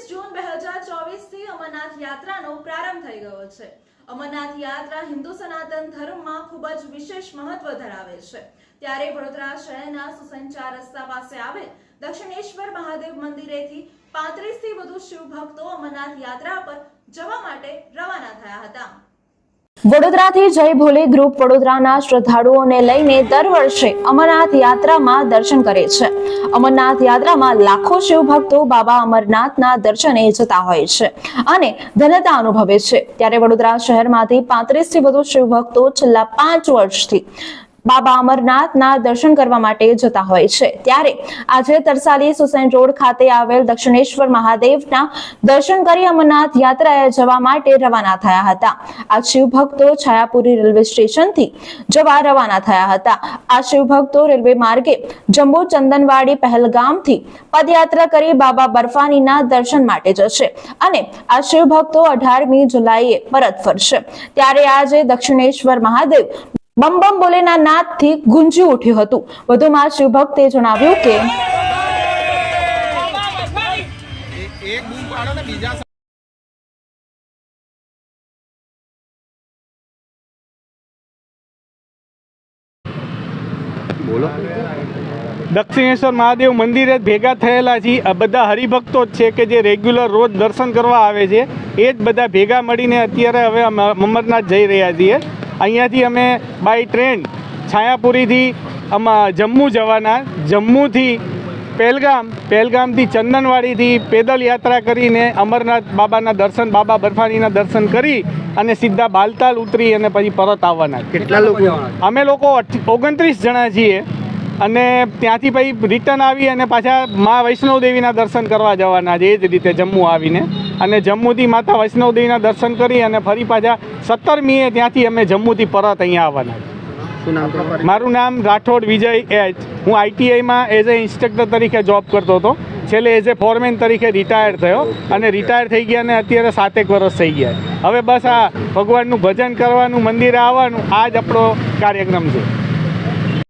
29 જૂન 2024 થી અમરનાથ યાત્રાનો પ્રારંભ થઈ ગયો છે। અમરનાથ યાત્રા હિન્દુ સનાતન ધર્મમાં ખૂબ જ વિશેષ મહત્વ ધરાવે છે। ત્યારે વડોદરા શહેરના સુસંચાર રસ્તા પાસે આવેલ દક્ષિણેશ્વર મહાદેવ મંદિરેથી 35 થી વધુ શિવ ભક્તો અમરનાથ યાત્રા પર જવા માટે રવાના થયા હતા। વડોદરાથી જય ભોલે ગ્રુપ વડોદરાના શ્રદ્ધાળુઓને લઈને દર વર્ષે અમરનાથ યાત્રામાં દર્શન કરે છે। અમરનાથ યાત્રામાં લાખો શિવ ભક્તો બાબા અમરનાથના દર્શને જતા હોય છે અને ધન્યતા અનુભવે છે। ત્યારે વડોદરા શહેરમાંથી 35 થી વધુ શિવ ભક્તો છેલ્લા 5 વર્ષથી બાબા અમરનાથના દર્શન કરવા માટે જતા હોય છે। ત્યારે આજે તરસાલી સુસેન રોડ ખાતે આવેલ દક્ષિણેશ્વર મહાદેવના દર્શન કરી અમરનાથ યાત્રાએ જવા માટે રવાના થયા હતા। આ શિવ ભક્તો છાયાપુરી રેલવે સ્ટેશનથી જવા રવાના થયા હતા। આ શિવ ભક્તો રેલવે માર્ગે જમ્મુ ચંદનવાડી પહેલગામથી પદયાત્રા કરી બાબા બર્ફાનીના દર્શન માટે જશે અને આ શિવ ભક્તો 18મી જુલાઈએ પરત ફરશે। ત્યારે આજે દક્ષિણેશ્વર મહાદેવ બમ બમ બોલેના નાદથી ગુંજી ઉઠ્યું હતું। વધુમાં શિવ ભક્તે જણાવ્યું કે દક્ષિણેશ્વર મહાદેવ મંદિરે ભેગા થયેલા છીએ। આ બધા હરિભક્તો જ છે કે જે રેગ્યુલર રોજ દર્શન કરવા આવે છે। એ જ બધા ભેગા મળીને અત્યારે હવે અમરનાથ જઈ રહ્યા છીએ। અહીંયાથી અમે બાય ટ્રેન છાયાપુરીથી જમ્મુ જવાના, જમ્મુથી પહેલગામથી ચંદનવાડીથી પેદલ યાત્રા કરીને અમરનાથ બાબાના દર્શન, બાબા બર્ફાનીના દર્શન કરી અને સીધા બાલતાલ ઉતરી અને પછી પરત આવવાના। કેટલા લોકો? અમે લોકો 29 જણા છીએ અને ત્યાંથી પછી રિટર્ન આવી અને પાછા મા વૈષ્ણવ દેવીના દર્શન કરવા જવાના છે। એ જ રીતે જમ્મુ આવીને અને જમ્મુથી માતા વૈષ્ણવ દેવીના દર્શન કરી અને ફરી પાછા 17મીએ ત્યાંથી અમે જમ્મુથી પરત અહીંયા આવવાના છે। મારું નામ રાઠોડ વિજય એચ। હું ITIમાં એઝ એ ઇન્સ્ટ્રક્ટર તરીકે જોબ કરતો હતો। છેલ્લે એઝ એ ફોરમેન તરીકે રિટાયર થયો અને રિટાયર થઈ ગયા અને અત્યારે 7 વર્ષ થઈ ગયા। હવે બસ આ ભગવાનનું ભજન કરવાનું, મંદિરે આવવાનું, આ જ આપણો કાર્યક્રમ છે।